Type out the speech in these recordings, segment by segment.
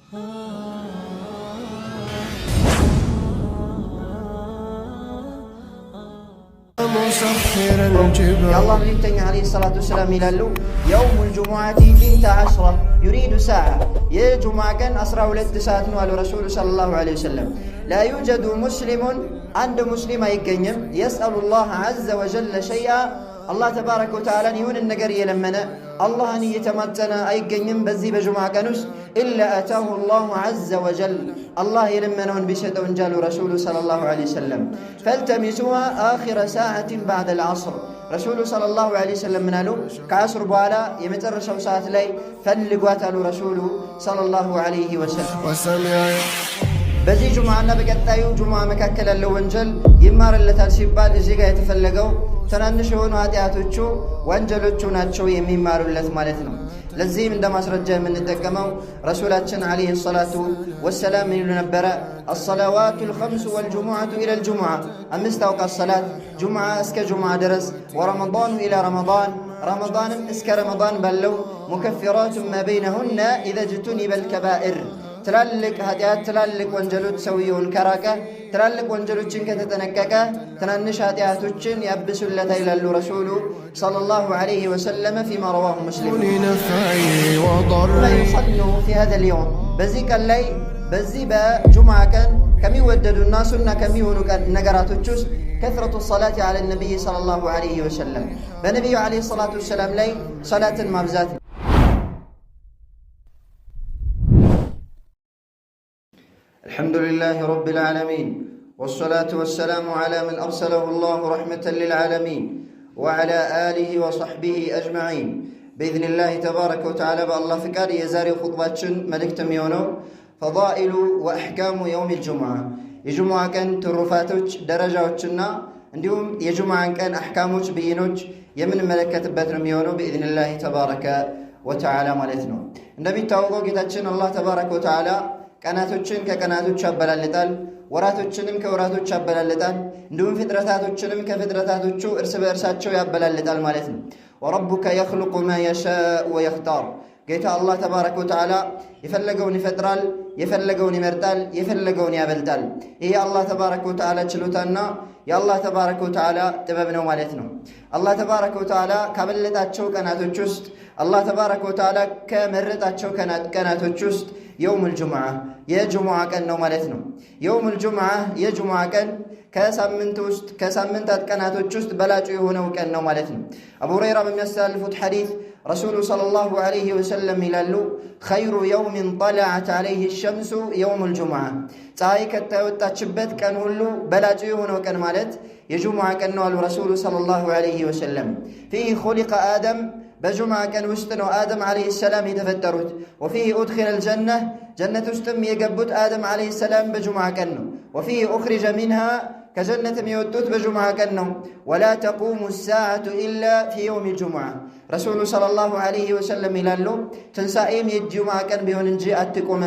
الله ملكتني عليه الصلاة والسلام يلالو يوم الجمعة 12 يريد ساعة يا جمعة كان أسرع ولد ساعة على رسول صلى الله عليه وسلم لا يوجد مسلم عند مسلم يقنم يسأل الله عز وجل شيئا الله تبارك وتعالى يون النجار يلمنا الله أن يتمتنا أي جنم بزي بجمعة كانوس إلا أتاه الله عز وجل الله يلمنون بشد ونجال رسول صلى الله عليه وسلم فالتمسوها آخر ساعة بعد العصر رسول صلى الله عليه وسلم منالو كعصر بوالا يمتر ساعة لي فلقوات رسول صلى الله عليه وسلم بزي جمعة بقتايو جمعة مكاكل اللونجل يمار اللي تالسيبال إزيقا يتفلقو ትናንሽ የሆኑ ኃጢአቶቹ ወንጀሎቹ ናቸው የሚማሩለት ማለት ነው። ለዚህም እንደ ማስረጃ የምንጠቀመው ረሱላችን አለይሂ ሰላቱ ወሰላም ይሉ ነበረ الصلوات الخمس والجمعة إلى الجمعة أمست أوقات الصلاة جمعة اسك جمعة درس ورمضان إلى رمضان رمضان اسك رمضان بلو مكفرات ما بينهن إذا اجتنب الكبائر ትላልቅ ኃጢአት ትላልቅ ወንጀሎች ሰውየውን ከራቀ ትላልቅ ወንጀሎችን ከተጠነቀቀ ትናንሽ ኃጢአቶችን ያብሱለታል ይላሉ ረሱሉ ሰለላሁ ዐለይሂ ወሰለም فيما رواه مسلم يصلوا في هذا اليوم በዚህ ቀን ላይ በዚህ በጁምዓ ቀን ከሚወደዱና ሱና ከሚሆኑ ነገራቶች ውስጥ كثرة الصلاة على النبي صلى الله عليه وسلم በነብዩ عليه الصلاة والسلام ላይ ሶላትን ማብዛት الحمد لله رب العالمين والصلاة والسلام على من أرسله الله رحمة للعالمين وعلى آله وصحبه أجمعين بإذن الله تبارك وتعالى بالله فكار يزاري خطباتشن ملك تميونو فضائل وأحكام يوم الجمعة الجمعة كان ترفاتوش درجاتشنا عندهم يجمعة كان أحكاموش بينوش يمن ملكة باتر ميونو بإذن الله تبارك وتعالى مالتنا النبي تعوضو كتاتشن الله تبارك وتعالى ቀናቶችን ከቀናቶች ያበላልጣል ወራቶችንም ከወራቶች ያበላልጣል እንዲሁም ፍጥረታቶችንም ከፍጥረታቶቹ እርስ በእርሳቸው ያበላልጣል ማለት ነው ወረቡከ يخلق ما يشاء ويختار ጌታ አላህ ተባረከ ወተዓላ የፈለገውን ይፈጥራል የፈለገውን ይመርጣል የፈለገውን ያበልጣል ይሄ አላህ ተባረከ ወተዓላ ችሎታና የአላህ ተባረከ ወተዓላ ጥበብ ነው ማለት ነው አላህ ተባረከ ወተዓላ ካበለጣቸው ቀናቶች ውስጥ አላህ ተባረከ ወተዓላ ከመረጣቸው ቀናቶች ውስጥ يوم الجمعة يا جمعة كان نو مالتنا يوم الجمعة يا جمعة كان كسامنتات كانت تشست بلاجي هنا وكان نو مالتنا أبو هريرة من يسأل حديث رسول صلى الله عليه وسلم يلالو خير يوم طلعت عليه الشمس يوم الجمعة تايك التشبت كان هلو بلاجي هنا وكان مالت يا جمعة كان نو الرسول صلى الله عليه وسلم فيه خلق آدم بجمعة كان وستن وآدم عليه السلام يتفترت وفيه أدخل الجنة جنة وستم يقبت آدم عليه السلام بجمعة كانه وفيه أخرج منها كجنة ميوتوت بجمعة كانه ولا تقوم الساعة إلا في يوم الجمعة رسول صلى الله عليه وسلم يلالو تنسائم الجمعة كان بيوننجي أتكم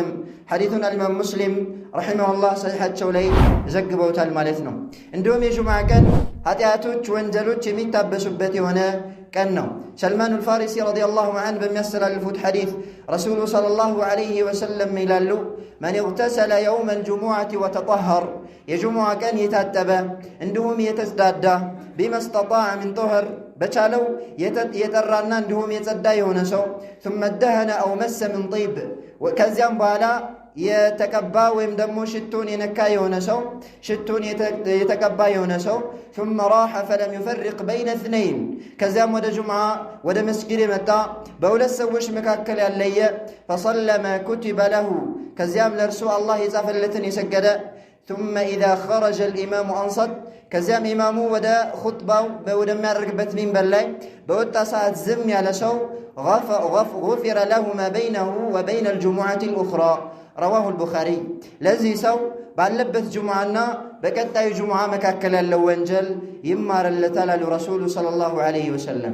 حديثنا الإمام مسلم رحمه الله صحيحة شولي زقبوت المالثنا عندهم يجمعة كان هاتياتوش وانجلوش يميتابسوا هنا كأنه سلمان الفارسي رضي الله عنه بميسر الفوت حديث رسول صلى الله عليه وسلم ميلالو من اغتسل يوم الجمعة وتطهر يجمع كان يتاتبا عندهم يتزدادا بما استطاع من طهر بچالو يترانا عندهم يتزدا يونسو ثم ادهن أو مس من طيب وكزيان بالا يتكبا ويم دمو شتون ينكا يونسو شتون يتكبا يونسو ثم راح فلم يفرق بين اثنين كزام ود جمعة ود مسجد متى بولا سوش مكاكل اللي فصلى ما كتب له كزام لرسول الله يزافلتن يسجد ثم إذا خرج الإمام أنصت كزام إمامه ودا خطبة بودا ما ركبت من بالله بودا ساعة زم على شو غفر له ما بينه وبين الجمعة الأخرى رواه البخاري لذي سو بعلبت جمعنا بكتا جمعة مكاكل اللوانجل يمار اللتال رسول صلى الله عليه وسلم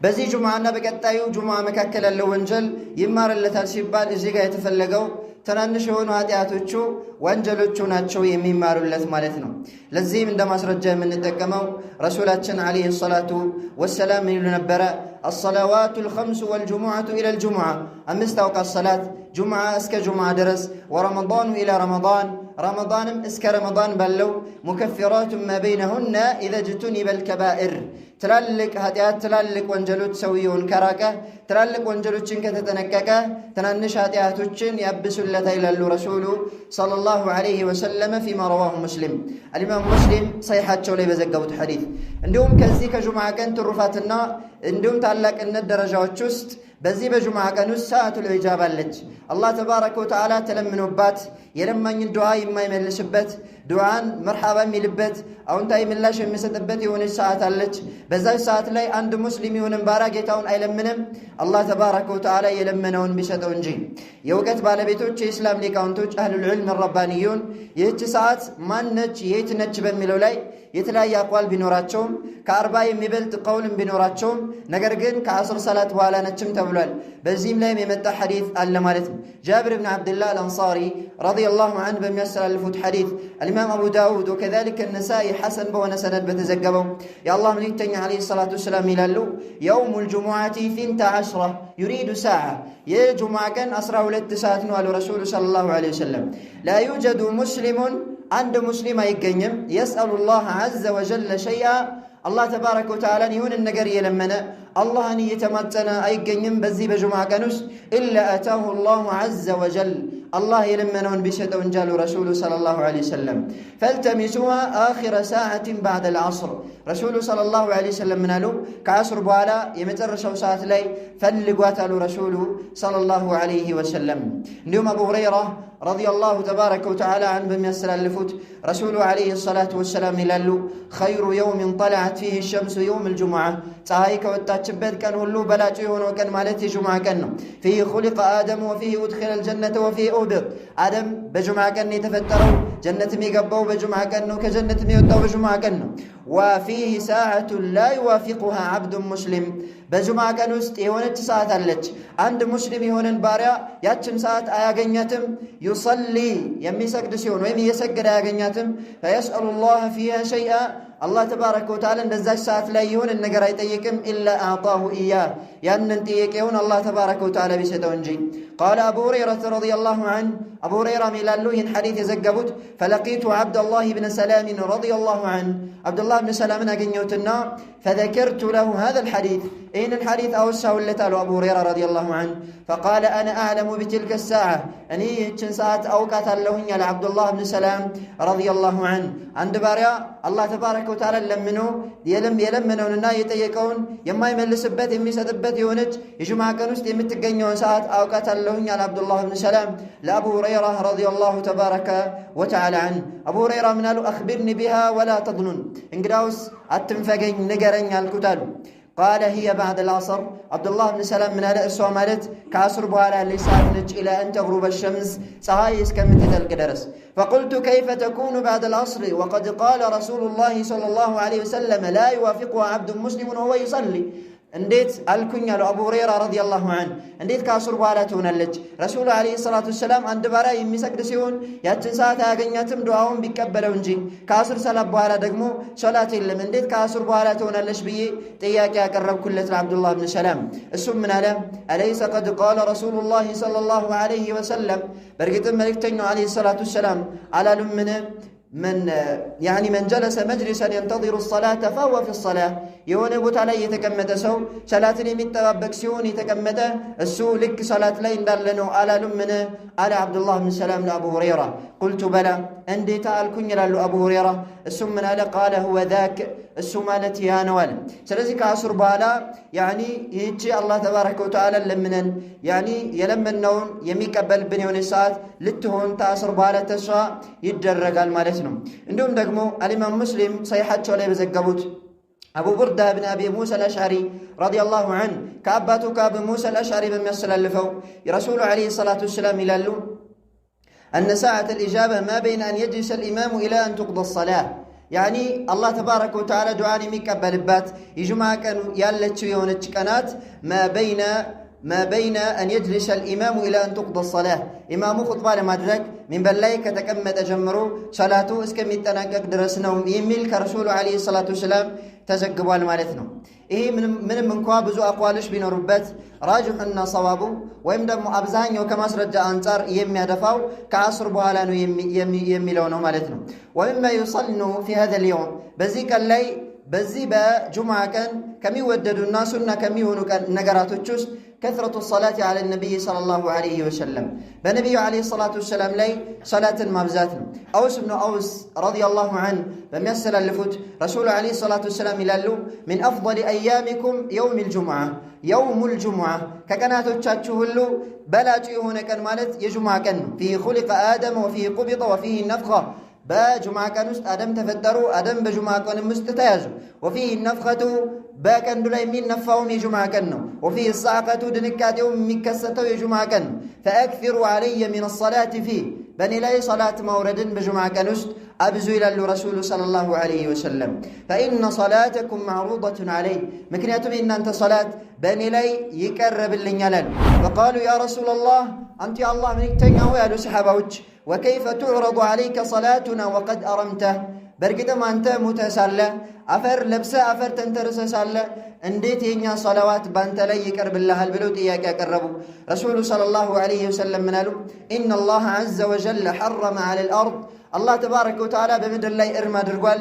بزي جمعنا بكتا جمعة مكاكل اللوانجل يمار اللتال سيبال إزيقا يتفلقوا ትናንሽ የሆኑ ኃጢአቶቹ ወንጀሎቹ ናቸው የሚማሩለት ማለት ነው። ለዚህም እንደ ማስረጃ የምንጠቀመው ረሱላችን ዓለይሂ ሰላቱ ወሰላም ይሉ ነበረ الصلوات الخمس والجمعة إلى الجمعة أمست أوقات صلاة جمعة اسك جمعة درس ورمضان إلى رمضان رمضان اسك رمضان بلو مكفرات ما بينهن إذا اجتنب الكبائر ትላልቅ ኃጢአት ትላልቅ ወንጀሎች ሰውየውን ከራቀ ትላልቅ ወንጀሎችን ከተጠነቀቀ ትናንሽ ኃጢአቶችን ያብሱለታል ይላሉ ረሱሉ ሰለላሁ ዐለይሂ ወሰለም ፊማ ረዋሁ ሙስሊም አልኢማም ሙስሊም ሰሒሓቸው ላይ በዘገቡት ሐዲስ። እንዲሁም ከዚህ ከጁምዓ ቀን ትሩፋትና እንዲሁም ታላቅነት ደረጃዎች ውስጥ በዚህ በጁምዓ ቀን ውስጥ ሰዓቱል ኢጃባ አለች። አላህ ተባረከ ወተዓላ ተለምኖባት የለማኝን ዱዓ የማይመልስበት ዱዓን መርሐባ የሚልበት አዎንታዊ ምላሽ የሚሰጥበት የሆነች ሰዓት አለች። በዛች ሰዓት ላይ አንድ ሙስሊም ይሁንም ባሪያ ጌታውን አይለምንም አላህ ተባረከ ወተዓላ የለመነውን ቢሰጠው እንጂ። የእውቀት ባለቤቶች የእስላም ሊቃውንቶች አህሉል ዒልም ረባንዩን ይህች ሰዓት ማነች የት ነች በሚለው ላይ የተለያየ አቋል ቢኖራቸውም ከ40 የሚበልጥ ቀውልም ቢኖራቸውም ነገር ግን ከአስር ሰላት በኋላ ነችም ተብሏል። በዚህም ላይም የመጣ ሐዲስ አለ ማለት ነው። ጃብር ብን ዓብድላህ አልአንሳሪ ረዲየላሁ ዐንሁ በሚያስተላልፉት ሐዲስ አልኢማም አቡ ዳውድ ወከዛሊከ ነሳኢ ሐሰን በሆነ ሰነድ በተዘገበው የአላህ መልእክተኛ ዓለይሂ ሰላቱ ወሰላም ይላሉ የውሙል ጁሙዓቲ 12 ዩሪዱ ሰዓ የጁሙዓ ቀን 12 ሰዓት ነው አሉ ረሱሉ ሰለላሁ ዐለይሂ ወሰለም። ላ ዩጀዱ ሙስሊሙን አንድ ሙስሊም አይገኝም የስአሉላህ ዐዘ ወጀለ ሸይአ አላህ ተባረከ ወተዓላን ይሁንን ነገር የለመነ አላህን እየተማጸነ አይገኝም በዚህ በጁምዓ ቀን ውስጥ ኢላ አታሁ አላሁ ዐዘ ወጀል አላህ የለመነውን ቢሰጠው እንጂ አሉ ረሱሉ ሰለላሁ ዐለይሂ ወሰለም። ፈልተሚሱሃ አኺረ ሰዓትን ባዕደል ዐስር ረሱሉ ሰለላሁ ዐለይሂ ወሰለም ምን አሉ? ከዐስር በኋላ የመጨረሻው ሰዓት ላይ ፈልጓት አሉ ረሱሉ ሰለላሁ ዐለይሂ ወሰለም። እንዲሁም አቡ ሁረይራ ረዲየላሁ ተባረከ ወተዓላ ዐንሁ በሚያስተላልፉት ረሱሉ ዐለይሂ ሰላቱ ወሰላም ይላሉ ኸይሩ የውሚን ጠለዐት ፊህ ሸምሱ የውሙል ጁሙዓ ፀሐይ ከወጣችበት ቀን ሁሉ በላጩ የሆነው ቀን ማለት የጁምዓ ቀን ነው። ፊህ ኹሊቀ አደም ወፊህ ኡድኺለል ጀነተ ወፊህ ኡብጥ አደም በጁምዓ ቀን የተፈጠረው ጀነትም የገባው በጁምዓ ቀን ነው፣ ከጀነትም የወጣው በጁምዓ ቀን ነው። ወፊህ ሰዓቱን ላ ዩዋፊቁሃ ዐብዱን ሙስሊም በጁምዓ ቀን ውስጥ የሆነች ሰዓት አለች አንድ ሙስሊም የሆነን ባሪያ ያችን ሰዓት አያገኛትም ዩሰሊ የሚሰግድ ሲሆን ወይም እየሰገደ አያገኛትም ፈየስአሉላህ ፊሃ ሸይአ አላህ ተባረከ ወተዓላ እንደዛች ሰዓት ላይ የሆነን ነገር አይጠይቅም ኢላ አዕጣሁ ኢያህ ያንን ጥያቄውን አላህ ተባረከ ወተዓላ ቢሰጠው እንጂ። ቃለ አቡ ሁረይረተ ረዲየላሁ ዐንሁ አቡ ሁረይራ ይላሉ ይህን ሐዲስ የዘገቡት ፈለቂቱ ዐብደላህ ብነ ሰላምን ረዲየላሁ ዐንሁ አብዱላህ ብን ሰላምን አገኘሁትና ፈዘከርቱ ለሁ ሃዘል ሐዲስ ይህንን ሐዲስ አወሳሁለት አሉ አቡ ሁረይራ ረዲየላሁ ዐንሁ። ፈቃለ አነ አዕለሙ ቢትልከ ሰዓ እኔ ይህችን ሰዓት አውቃታለሁኝ አለ አብዱላህ ብን ሰላም ረዲየላሁ ዐንሁ። አንድ ባሪያ አላህ ተባረከ ወተዓላ ለምኖ የለመነውንና የጠየቀውን የማይመልስበት የሚሰጥበት የሆነች የጁምዓ ቀን ውስጥ የምትገኘውን ሰዓት አውቃታለሁኝ አለ አብዱላህ ብን ሰላም ለአቡ ሁረይራ ረዲየላሁ ተባረከ ወተዓላ ዐንሁ። አቡ ሁረይራ ምን አሉ? አኽቢርኒ ቢሃ ወላ ተድኑን እንግዳውስ አትንፈገኝ ንገረኝ አልኩት አሉ። ቃለ ሂየ ባዕደል ዐስር አብዱላህ ብን ሰላም ምን አለ? እሷ ማለት ከዐስር በኋላ ያለች ሰዓት ነች ኢላ አን ተግሩበ ሸምስ ፀሐይ እስከምትጠልቅ ድረስ። ፈቁልቱ ከይፈ ተኩኑ ባዕደል ዐስር ወቀድ ቃለ ረሱሉላሂ ሰለላሁ ዐለይሂ ወሰለም ላ ዩዋፊቁሃ ዐብዱን ሙስሊሙን ወሁወ ዩሰሊ እንዴት አልኩኝ አሉ አቡ ሁረይራ ረዲየላሁ ዐንሁ። እንዴት ከዐስር በኋላ ትሆናለች? ረሱሉ ዐለይሂ ሰላቱ ወሰላም አንድ ባሪያ የሚሰግድ ሲሆን ያችን ሰዓት አያገኛትም ዱዓውን ቢቀበለው እንጂ ከዐስር ሰላት በኋላ ደግሞ ሶላት የለም። እንዴት ከዐስር በኋላ ትሆናለች ብዬ ጥያቄ ያቀረብኩለት ለአብዱላህ ብን ሰላም። እሱም ምን አለ? አለይሰ ቀድ ቃለ ረሱሉላሂ ሰለላሁ ዐለይሂ ወሰለም በእርግጥም መልእክተኛው ዐለይሂ ሰላቱ ወሰላም አላሉምን? መን ጀለሰ መጅሊሰን የንተዚሩ ሰላተ ፈሁወ ፊ ሰላህ የሆነ ቦታ ላይ የተቀመጠ ሰው ሰላትን የሚጠባበቅ ሲሆን የተቀመጠ እሱ ልክ ሰላት ላይ እንዳለ ነው አላሉምን? አለ አብዱላህ ብን ሰላም ለአቡ ሁረይራ። ቁልቱ በላ እንዴታ አልኩኝ ይላሉ አቡ ሁረይራ። እሱም ምን አለ? ቃለ ሁወ ዛክ እሱ ማለት ያ ነው አለ። ስለዚህ ከዐስር በኋላ ይህቺ አላህ ተባረከ ወተዓላ ለምነን የለመነውን የሚቀበልብን የሆነ ሰዓት ልትሆን ከዐስር በኋላ ተስፋ ይደረጋል ማለት ነው። እንዲሁም ደግሞ አልኢማም ሙስሊም ሰሒሓቸው ላይ በዘገቡት አቡ ቡርዳ ብን አቢ ሙሳ አልአሽዓሪ ረዲየላሁ ዐንሁ ከአባቱ ከአቡ ሙሳ አልአሽዓሪ በሚያስተላልፈው የረሱሉ ዐለይሂ ሰላቱ ወሰላም ይላሉ አነ ሰዓተ አልኢጃባ ማ በይነ አን የጅሊሰ አልኢማሙ ኢላ አን ቱቅዳ ሰላህ አላህ ተባረከ ወተዓላ ዱዓን የሚቀበልባት የጁምዓ ቀን ያለችው የሆነች ቀናት ማ በይነ ما بين أن يجلس الإمام إلى أن تقضى الصلاة إمام خطبة لمدرك من بلاي كتكمة جمرو صلاته اسكم يتناقق درسناهم يميل كرسول عليه الصلاة والسلام تزقبوا المالتنا إيه من منكوا بزو أقوالش بين ربات راجحنا صوابه ويمدم أبزانيو كما سرجع أنصار يمي دفاو كعصر بوهالانو يمي لونه مالتنا ومما يصلنوا في هذا اليوم بزيك اللي بزي بجمعة كم يوددوا الناس كم يهونوا نقراتوش كثرة الصلاة على النبي صلى الله عليه وسلم بنبي عليه الصلاة والسلام لي صلاة مبزاتنا أوس بن أوس رضي الله عنه بميسر اللفوت رسول عليه الصلاة والسلام إلالو من أفضل أيامكم يوم الجمعة يوم الجمعة ككناتو تشاتشوه اللو بلاجي هنا كان مالت يجمعة كان فيه خلق آدم وفيه قبض وفيه النفخة بجمعة كان آدم تفتروا آدم بجمعة كان مستتاجوا وفيه النفخة باكن دولي من نفاهم يجمع كنو وفيه الصعقة دنكاتهم مكستو يجمع كنو فأكثروا علي من الصلاة فيه بني لاي صلاة مورد بجمع كنست أبزو إلى الرسول صلى الله عليه وسلم فإن صلاتكم معروضة عليه مكنياتهم إن أنت صلاة بني لاي يكرب اللي فقالوا يا رسول الله أنت يا الله منك تنعوا يا صحابوش وكيف تعرض عليك صلاتنا وقد أرمته برقد ما أنت متسالة أفر لبسة أفر تنترسسالة انديت ينيا صلوات بانت لي يكرب الله البلوت إياك أكربو رسول صلى الله عليه وسلم منالو إن الله عز وجل حرم على الأرض الله تبارك وتعالى بمدر الله إرما درقوال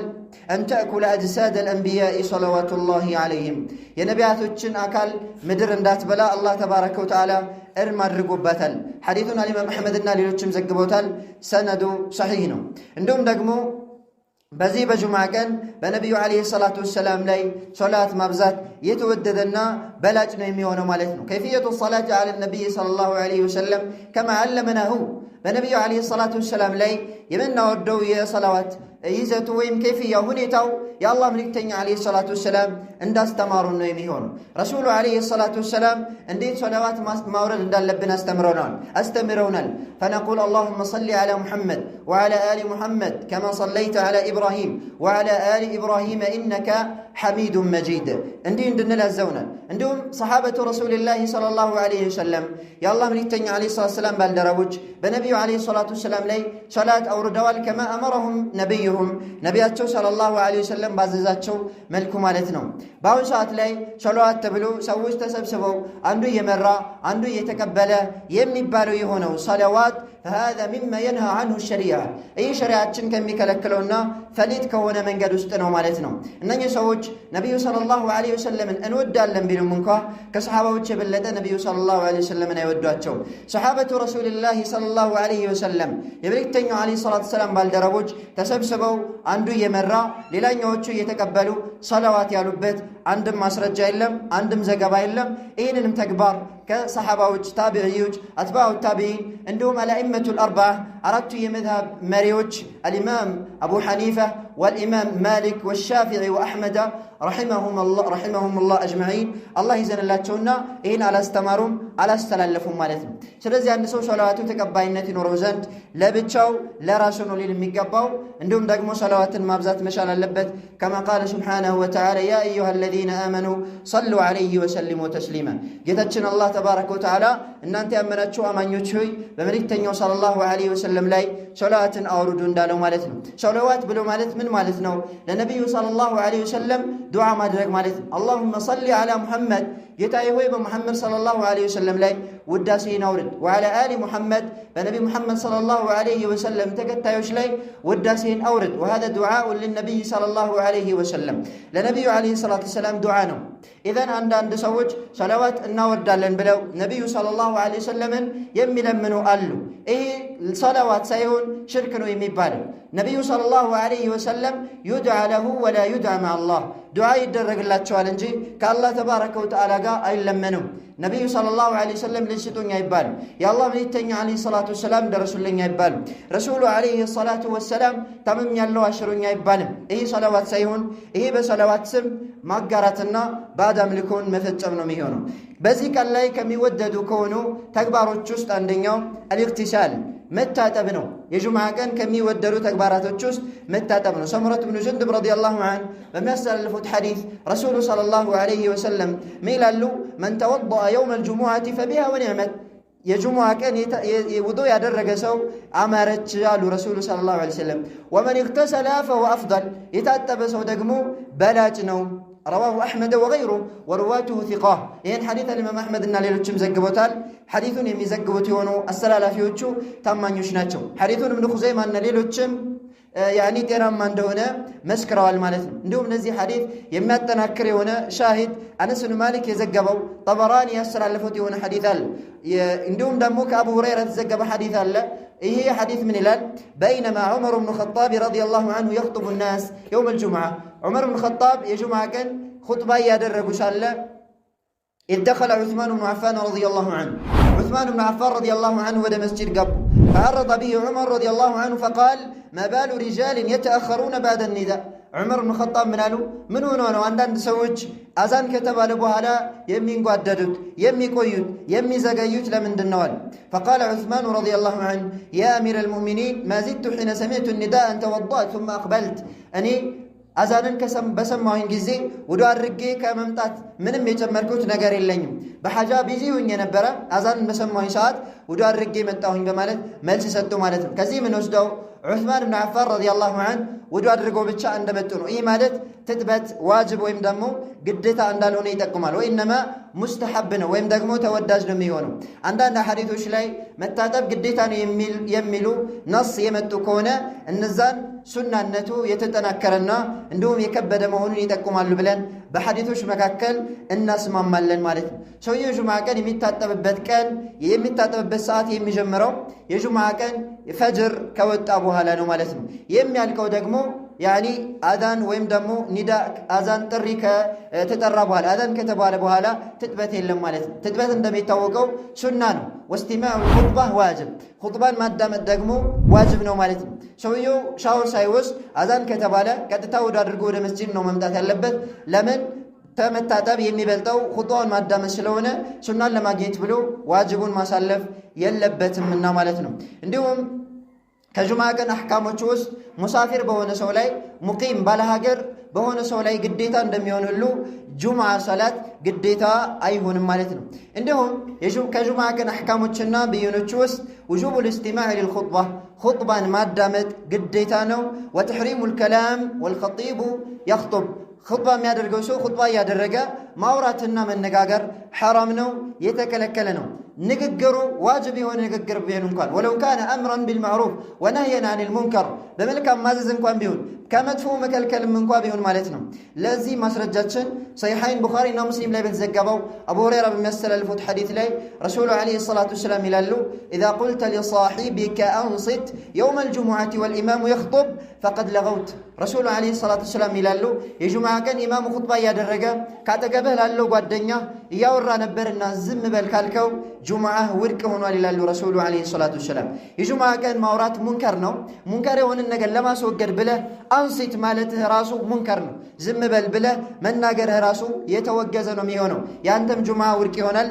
أن تأكل أجساد الأنبياء صلوات الله عليهم يا نبيات وچن أكل مدر اندات بلا الله تبارك وتعالى إرما درقوباتل حديثنا الإمام أحمد النالي لوچم زقبوتال سند صحيحنا عندهم دقمو بزي بجمعة كان بنبي عليه الصلاة والسلام لي صلاة مبزات يتوددنا بلاجنا يميونه مالتنا كيفية الصلاة على النبي صلى الله عليه وسلم كما علمنا هو بنبي عليه الصلاة والسلام لي يمنا ودوية صلوات يزتو ويم كيفية هنيتاو يا الله ملكتني عليه الصلاة والسلام عند استمارون يميون رسول عليه الصلاة والسلام عندي صلوات ما ورد عند لبنا استمرونا فنقول اللهم صل على محمد وعلى آل محمد كما صليت على إبراهيم وعلى آل إبراهيم إنك حميد مجيد عندنا لازونا عندهم صحابة رسول الله صلى الله عليه وسلم يا الله ملكتني عليه الصلاة والسلام بالدروج بنبي عليه الصلاة والسلام لي صلاة أو ردوال كما أمرهم نبيهم نبياتشو صلى الله عليه وسلم بعززاتشو ملكو مالتنا باون ساعت لي صلوات تبلو سووش تسبسبو عنده يمرا عنده يتكبلا يمبالو يهونو صلوات فهذا مما ينهى عنه الشريعة أي شريعة كم يكلكلونا فليت كونا من قد استنوا مالتنا إنني سووش نبي صلى الله عليه وسلم أن ودى اللهم بينو منكوا كصحابة وتشبلدا نبي صلى الله عليه وسلم أن يودواتشو صحابة رسول الله صلى الله عليه وسلم يبريكتنيو عليه الصلاة والسلام بالدربوج تسبسبوا عنده يمرا للان يوچو يتقبلوا صلوات يالوبت عندم مسرجا يلم عندم زغبا يلم إيننم تكبار كصحابة تابعيوج أتباع التابعين عندهم الأئمة الأربعة أردت يمذهب مريوج الإمام أبو حنيفة والإمام مالك والشافعي وأحمد رحمهم الله أجمعين الله يزن الله تشونا إن على استمرهم على استلالفهم مالتهم سلزي أن نسو صلواتو تقباينة نوروزند لبتشاو لراسونو للمقباو عندهم دقمو صلوات مابزات مشال اللبت كما قال سبحانه وتعالى يا أيها الذين آمنوا صلوا عليه وسلموا تسليما جتتشن الله تبارك وتعالى إن أنت أمنتشو أمان يتشوي بمريكتنيو صلى الله عليه وسلم لاي صلوات أوردون دالو مالتهم صلوات بلو مالت من مالتنا لنبي صلى الله عليه وسلم دعاء مدرك مالتنا اللهم صل على محمد جتاي هو بمحمد صلى الله عليه وسلم لاي وداسين أورد وعلى آل محمد بنبي محمد صلى الله عليه وسلم تكتايوش لاي وداسين أورد وهذا دعاء للنبي صلى الله عليه وسلم لنبي عليه الصلاة والسلام دعانا إذن عند سوج صلوات النورد لن بلو نبي صلى الله عليه وسلم يمي منه قالوا إيه الصلوات سيهون شركنو يميبالي نبي صلى الله عليه وسلم يدعى له ولا يدعى مع الله دعاء يدرق الله تشوالنجي كالله تبارك وتعالى قال أي لمنه نبي صلى الله عليه وسلم لنشتون يبال يا الله من يتنى عليه الصلاة والسلام درسول لن يبال رسول عليه الصلاة والسلام تمام يالله أشرون يبال إيه صلوات سيهون إيه بصلوات سم مقارتنا بعد ملكون مفتشمنا ميهونو بذيك الله كم يوددوا كونو تكبارو تشوست عندنا الاغتسال متاتب ነው የጁማዓ ቀን ከሚወደዱ ተግባራቶች ውስጥ መታጠብ ነው ሰምረት ኢብኑ ጁንዱብ ረዲየላሁ ዐንሁ በሚያስተላልፉት ሐዲስ ረሱሉ ሰለላሁ ዐለይሂ ወሰለም ሚላሉ መን ተወደአ የውመ ልጅሙዓቲ ፈቢሃ ወኒዕመት የጅሙዓ ቀን ውዱእ ያደረገ ሰው አማረች አሉ ረሱሉ ሰለላሁ ዐለይሂ ወሰለም። ወመን እግተሰለ ፈሁወ አፍደል የታጠበ ሰው ደግሞ በላጭ ነው። ረዋሁ አሕመድ ወገይሩ ወሩዋቱሁ ሲቃህ። ይህን ሐዲት አልኢማም አሕመድና ሌሎችም ዘግቦታል። ሐዲቱን የሚዘግቡት የሆኑ አስተላላፊዎቹ ታማኞች ናቸው። ሐዲቱን እብኑ ኹዘይማና ሌሎችም ጤናማ እንደሆነ መስክረዋል ማለት ነው። እንዲሁም እነዚህ ሐዲት የሚያጠናክር የሆነ ሻሂድ አነስ ብን ማሊክ የዘገበው ጠበራኒ ያስተላለፉት የሆነ ሐዲት አለ። እንዲሁም ደግሞ ከአቡ ሁረይራ የተዘገበ ሐዲት አለ። ይሄ ሐዲት ምን ይላል? በይነማ ዑመር ብኑ ኸጣብ ረዲየላሁ ዐንሁ የኽጡቡ ናስ የውም አልጁምዓ ዑመር ብኑ ኸጣብ የጁምዓ ቀን ኹጥባ እያደረጉ ሳለ ኢዝ ደኸለ ዑስማን ብኑ ዓፋን ረዲየላሁ ዐንሁ ዑስማን ብኑ ዓፋን ረዲየላሁ ዐንሁ ወደ መስጂድ ገቡ። ፈዐረض ቢሂ ዑመር ረዲየላሁ ዐንሁ ፈቃል ማ ባሉ ሪጃልን የተአኸሩነ ባዕደ ኒዳእ። ዑመር ብኑ ኸጣብ ምን አሉ? ምን ሆኖ ነው አንዳንድ ሰዎች አዛን ከተባለ በኋላ የሚንጓደዱት፣ የሚቆዩት፣ የሚዘገዩት ለምንድን ነው አሉ። ፈቃለ ዑስማኑ ረዲየላሁ ዐንሁ ያ አሚረ ልሙእሚኒን ማ ዚድቱ ሒነ ሰሚዕቱ ኒዳእ አን ተወደእት ሱመ አቅበልት። እኔ አዛንን በሰማሁኝ ጊዜ ውዱ አድርጌ ከመምጣት ምንም የጨመርኩት ነገር የለኝም። በሐጃ ቢዚ ሁኝ የነበረ አዛንን በሰማሁኝ ሰዓት ውዱ አድርጌ መጣሁኝ በማለት መልስ ሰጡ ማለት ነው። ከዚህ ምን ወስደው ዑስማን ብን ዓፋን ረዲየላሁ ዐንሁ ውዱ አድርገው ብቻ እንደመጡ ነው። ይህ ማለት ትጥበት ዋጅብ ወይም ደግሞ ግዴታ እንዳልሆነ ይጠቁማል። ወኢነማ ሙስተሐብ ነው ወይም ደግሞ ተወዳጅ ነው የሚሆነው። አንዳንድ ሐዲቶች ላይ መታጠብ ግዴታ ነው የሚሉ ነስ የመጡ ከሆነ እነዛን ሱናነቱ የተጠናከረና እንዲሁም የከበደ መሆኑን ይጠቁማሉ ብለን በሐዲቶች መካከል እናስማማለን ማለት ነው። ሰውየው ጁምዓ ቀን የሚታጠብበት ሰዓት የሚጀምረው የጁምዓ ቀን ፈጅር ከወጣ በኋላ ነው ማለት ነው። የሚያልቀው ደግሞ አዛን ወይም ደግሞ ኒዳ አዛን ጥሪ ከተጠራ በኋላ አዛን ከተባለ በኋላ ትጥበት የለም ማለት ነው። ትጥበት እንደሚታወቀው ሱና ነው። ወስቲማዑ ኹጥባ ዋጅብ፣ ኹጥባን ማዳመጥ ደግሞ ዋጅብ ነው ማለት ነው። ሰውየው ሻወር ሳይወስድ አዛን ከተባለ ቀጥታ ውዱ አድርጎ ወደ መስጂድ ነው መምጣት ያለበት። ለምን? ከመታጠብ የሚበልጠው ኹጥባውን ማዳመጥ ስለሆነ ሱናን ለማግኘት ብሎ ዋጅቡን ማሳለፍ የለበትምና ማለት ነው። እንዲሁም ከጁምዓ ቀን አሕካሞች ውስጥ ሙሳፊር በሆነ ሰው ላይ ሙቂም ባለሀገር በሆነ ሰው ላይ ግዴታ እንደሚሆን ሁሉ ጁምዓ ሰላት ግዴታ አይሆንም ማለት ነው። እንዲሁም ከጁምዓ ቀን አሕካሞችና ብይኖች ውስጥ ውጁቡል ኢስቲማዕ ሊልኹጥባ ኹጥባን ማዳመጥ ግዴታ ነው። ወተሕሪሙል ከላም ወልኸጢቡ የኽጡብ ኹጥባ የሚያደርገው ሰው ኹጥባ እያደረገ ማውራትና መነጋገር ሐራም ነው፣ የተከለከለ ነው። ንግግሩ ዋጅብ የሆነ ንግግር ቢሆን እንኳን ወለው ካነ አምረን ቢልማዕሩፍ ወነህየን አኒል ሙንከር በመልካም ማዘዝ እንኳን ቢሆን ከመጥፎ መከልከልም እንኳ ቢሆን ማለት ነው። ለዚህ ማስረጃችን ሰሒሐይን ቡኻሪና ሙስሊም ላይ በተዘገበው አቡ ሁረይራ በሚያስተላልፉት ሐዲት ላይ ረሱሉ ዓለይሂ ሰላቱ ወሰላም ይላሉ ኢዛ ቁልተ ሊሳሒቢከ አንሲት የውመ ልጅሙዓቲ ወልኢማሙ የኽጡብ ፈቀድ ለገውት። ረሱሉ ዓለይሂ ሰላቱ ወሰላም ይላሉ የጁምዓ ቀን ኢማሙ ኹጥባ እያደረገ ካጠገብህ ላለው ጓደኛ እያወራ ነበርና ዝም በል ካልከው ጁምዓህ ውድቅ ሆኗል ይላሉ ረሱሉ ዓለይሂ ሰላቱ ወሰላም። የጁምዓ ቀን ማውራት ሙንከር ነው። ሙንከር የሆንን ነገር ለማስወገድ ብለህ አንሲት ማለትህ ራሱ ሙንከር ነው። ዝም በል ብለህ መናገርህ ራሱ የተወገዘ ነው የሚሆነው። የአንተም ጁምዓ ውድቅ ይሆናል።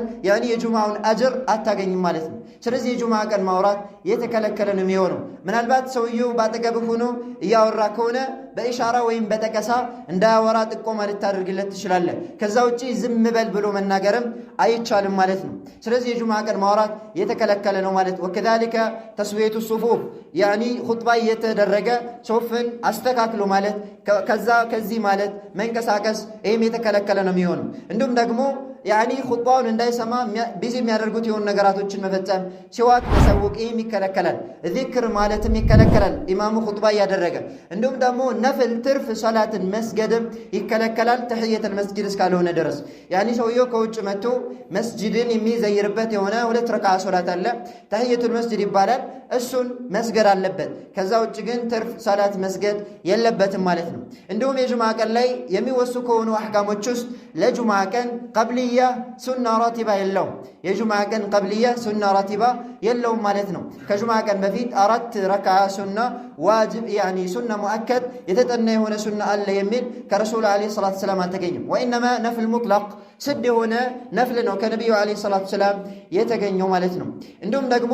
የጁምዓውን አጅር አታገኝም ማለት ነው። ስለዚህ የጁምዓ ቀን ማውራት የተከለከለ ነው የሚሆነው። ምናልባት ሰውየው ባጠገብህ ሆኖ እያወራ ከሆነ በኢሻራ ወይም በጠቀሳ እንዳያወራ ጥቆማ ልታደርግለት ትችላለህ። ከዛ ውጪ ዝም በል ብሎ መናገርም አይቻልም ማለት ነው። ስለዚህ የጁምዓ ቀን ማውራት የተከለከለ ነው ማለት። ወከዛሊከ ተስዊየቱ ሱፉፍ ኹጥባ እየተደረገ ሶፍን አስተካክሎ ማለት ከዚህ ማለት መንቀሳቀስ ይህም የተከለከለ ነው የሚሆነው። እንዲሁም ደግሞ ኹጥባውን እንዳይሰማ ቢዚ የሚያደርጉት የሆኑ ነገራቶችን መፈጸም፣ ሲዋክ መሰውቅ ይህም ይከለከላል። ዚክር ማለትም ይከለከላል ኢማሙ ኹጥባ እያደረገ። እንዲሁም ደግሞ ነፍል ትርፍ ሰላትን መስገድም ይከለከላል ተሕየተል መስጂድ እስካልሆነ ድረስ። ሰውየው ከውጭ መጥቶ መስጂድን የሚዘይርበት የሆነ 2 ረክዓ ሶላት አለ፣ ተሕየቱል መስጂድ ይባላል። እሱን መስገድ አለበት። ከዛ ውጭ ግን ትርፍ ሰላት መስገድ የለበትም ማለት ነው። እንዲሁም የጁምዓ ቀን ላይ የሚወሱ ከሆኑ አሕካሞች ውስጥ ለጁምዓ ቀን ቀብልያ ሱና ራቲባ የለውም። የጁምዓ ቀን ቀብልያ ሱና ራቲባ የለውም ማለት ነው። ከጁምዓ ቀን በፊት 4 ረክዓ ሱና ዋጅብ ሱና ሙአከድ የተጠና የሆነ ሱና አለ የሚል ከረሱል ዓለይሂ ሰላቱ ወሰላም አልተገኘም። ወኢነማ ነፍል ሙጥለቅ ስድ የሆነ ነፍል ነው ከነቢዩ ዓለይሂ ሰላቱ ሰላም የተገኘው ማለት ነው። እንዲሁም ደግሞ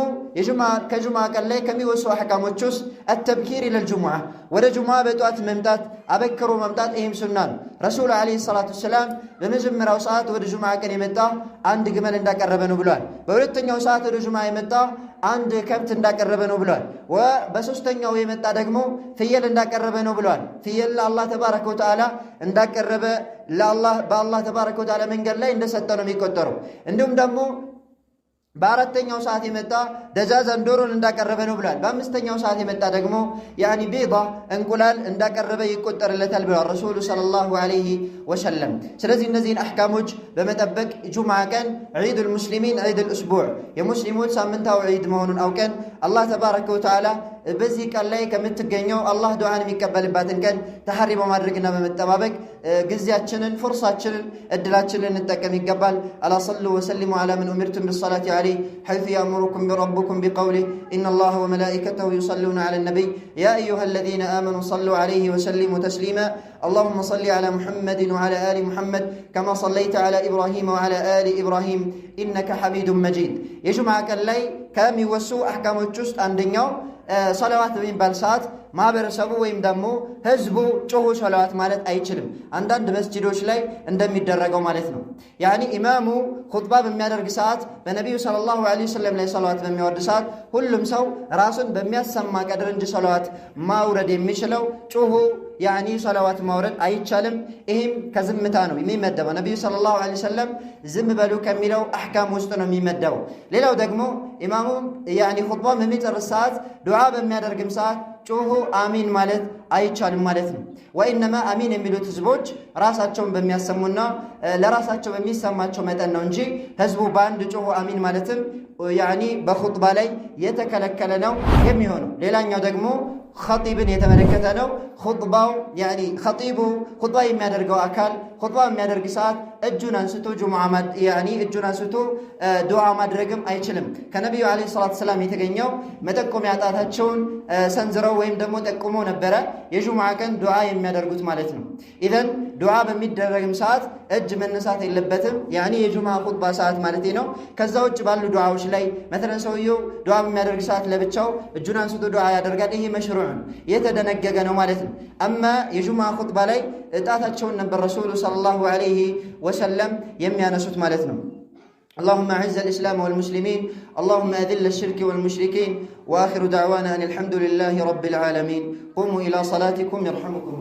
ከጁምዓ ቀን ላይ ከሚወሱ አሕካሞች ውስጥ አተብኪር ኢለል ጁምዓ ወደ ጁምዓ በጠዋት መምጣት አበክሮ መምጣት ይህም ሱና ነው። ረሱሉ ዓለይሂ ሰላቱ ሰላም በመጀመሪያው ሰዓት ወደ ጁምዓ ቀን የመጣ አንድ ግመል እንዳቀረበ ነው ብሏል። በሁለተኛው ሰዓት ወደ ጁምዓ የመጣ አንድ ከብት እንዳቀረበ ነው ብሏል። በሶስተኛው የመጣ ደግሞ ፍየል እንዳቀረበ ነው ብሏል። ፍየል ለአላህ ተባረከ ወተዓላ እንዳቀረበ በአላህ ተባረከ ወተዓላ መንገድ ላይ እንደሰጠ ነው የሚቆጠረው። እንዲሁም ደግሞ በአራተኛው ሰዓት የመጣ ደጃዛን ዶሮን እንዳቀረበ ነው ብሏል። በአምስተኛው ሰዓት የመጣ ደግሞ ቤዳ እንቁላል እንዳቀረበ ይቆጠርለታል ብሏል ረሱሉ ሰለላሁ ዐለይሂ ወሰለም። ስለዚህ እነዚህን አሕካሞች በመጠበቅ ጁምዓ ቀን ዒዱል ሙስሊሚን ዒዱል እስቡዕ የሙስሊሞች ሳምንታዊ ዒድ መሆኑን አውቀን አላህ ተባረከ ወተዓላ በዚህ ቀን ላይ ከምትገኘው አላህ ዱዓን የሚቀበልባትን ቀን ተሐሪ በማድረግና በመጠባበቅ ጊዜያችንን ፍርሳችንን እድላችንን እንጠቀም ይገባል። አላ ሰሉ ወሰሊሙ ዐላ መን ኡሚርቱም ቢሰላቲ ዐለይሂ ሐይሱ ያእሙሩኩም ረቡኩም ቢቀውሊሂ ኢነላሀ ወመላኢከተሁ ዩሰሉነ ዐለ ነቢይ ያ አዩሃ አለዚነ አመኑ ሰሉ ዐለይሂ ወሰሊሙ ተስሊማ اللهم صل على محمد وعلى آل محمد كما صليت على إبراهيم وعلى آل إبراهيم إنك حميد مجيد يجمع كاللي كام يوسو أحكام الجست عندنا صلوات በሚባል ሰዓት ማህበረሰቡ ወይም ደግሞ ህዝቡ ጮሁ ሶላዋት ማለት አይችልም። አንዳንድ መስጂዶች ላይ እንደሚደረገው ማለት ነው። ኢማሙ ኹጥባ በሚያደርግ ሰዓት በነቢዩ ሰለላሁ ዐለይሂ ወሰለም ላይ ሶላዋት በሚያወርድ ሰዓት ሁሉም ሰው ራሱን በሚያሰማ ቀድር እንጂ ሶላዋት ማውረድ የሚችለው ጮሁ ሶላዋት ማውረድ አይቻልም። ይህም ከዝምታ ነው የሚመደበው። ነቢዩ ሰለላሁ ዐለይሂ ወሰለም ዝም በሉ ከሚለው አሕካም ውስጥ ነው የሚመደበው። ሌላው ደግሞ ኢማሙ ኹጥባ በሚጨርስ ሰዓት ዱዓ በሚያደርግም ሰዓት ጮሁ አሚን ማለት አይቻልም ማለት ነው። ወኢነማ አሚን የሚሉት ህዝቦች ራሳቸውን በሚያሰሙና ለራሳቸው በሚሰማቸው መጠን ነው እንጂ ህዝቡ በአንድ ጮሁ አሚን ማለትም በኹጥባ ላይ የተከለከለ ነው የሚሆነው። ሌላኛው ደግሞ ኸጢብን የተመለከተ ነው። ኹጥባው ኸጢቡ ኹጥባ የሚያደርገው አካል ኹጥባ የሚያደርግ ሰዓት እጁን አንስቶ እጁን አንስቶ ዱዓ ማድረግም አይችልም። ከነቢዩ ዓለይሂ ሰላቱ ሰላም የተገኘው መጠቆሚያ ጣታቸውን ሰንዝረው ወይም ደግሞ ጠቁመው ነበረ የጁምዓ ቀን ዱዓ የሚያደርጉት ማለት ነው። ኢዘን ዱዓ በሚደረግም ሰዓት እጅ መነሳት የለበትም። የጁምዓ ኹጥባ ሰዓት ማለት ነው። ከዛ ውጭ ባሉ ዱዓዎች ላይ መተለን ሰውየው ዱዓ በሚያደርግ ሰዓት ለብቻው እጁን አንስቶ ዱዓ ያደርጋል። ይሄ መሽሩዕ የተደነገገ ነው ማለት ነው። አማ የጁምዓ ኹጥባ ላይ ጣታቸውን ነበር ረሱሉ ሰለላሁ ዐለይሂ ወሰለም የሚያነሱት ማለት ነው። اللهم أعز الإسلام والمسلمين اللهم أذل الشرك والمشركين وآخر دعوانا أن الحمد لله رب العالمين قوموا إلى صلاتكم يرحمكم